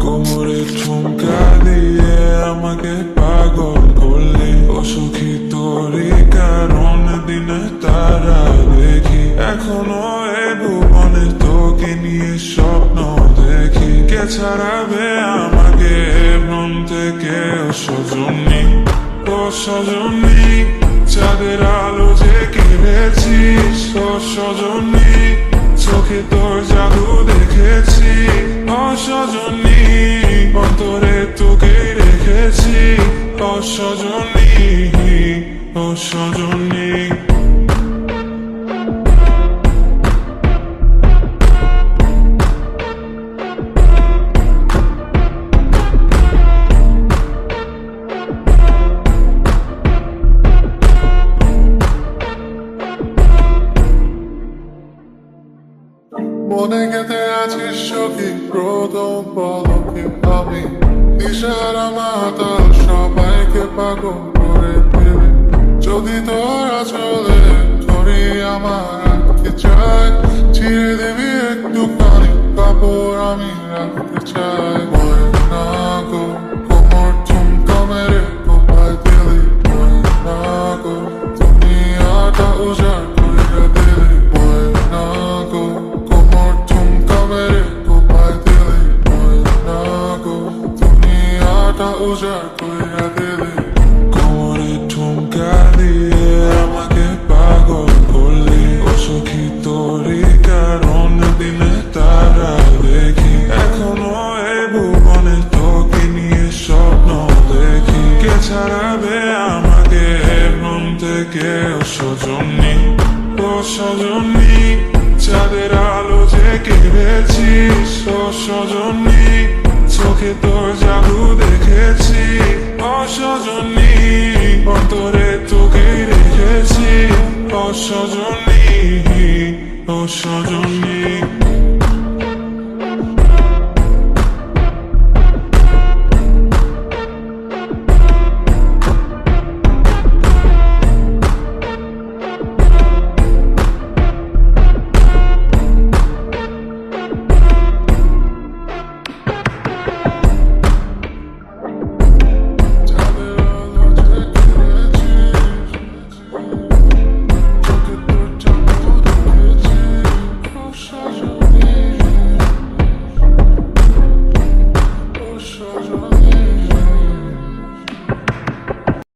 কোমরে ঠুমকা দিয়ে আমাকে পাগল করলি। অসুখী তোরই কারণ দিনে তারা দেখি। এখনো এ ভুবনে তোকে নিয়ে স্বপ্ন দেখি। কে ছাড়াবে আমাকে ভ্রম থেকে? ও সজনী, ও সজনী, চাঁদের আলো যে কিনেছিস। ও সজনী, চোখে তোর জাদু দেখেছি। ও সজনী, অন্তরে তোকে রেখেছি। ও সজনী, ও সজনী। মনে গেঁথে আছিস সখী প্রথম পলকে আমি। ইশারা মাতাল সবাইকে পাগল করে ফেলে। যদি তোর আঁচলে ধরি আমার রাখতে চাই, ছিঁড়ে দিবি একটুখানি কাপড় আমি রাখতে চাই। ময়না গো, কোমর ঠুমকা মেরে কোপায় দিলি। ময়না গো, দুনিয়াটা উজাড় কইরা দিলি। ময়না গো, কোমর ঠুমকা মেরে কোপায় দিলি। ময়না গো, দুনিয়াটা উজাড় কইরা দিলি। কোমরে ঠুমকা দিয়ে আমাকে পাগল করলি। অসুখী তোরই কারণ দিনে তারা দেখি। এখনো এ ভুবনে তোকে নিয়ে স্বপ্ন দেখি। কে ছাড়াবে আমাকে ভ্রম থেকে? ও সজনী, ও সজনী, চাঁদের আলো যে কিনেছিস। ও সজনী, চোখে তোর জাদু দেখেছি। ও সজনী, অন্তরে তোকে রেখেছি। ও সজনী, ও সজনী।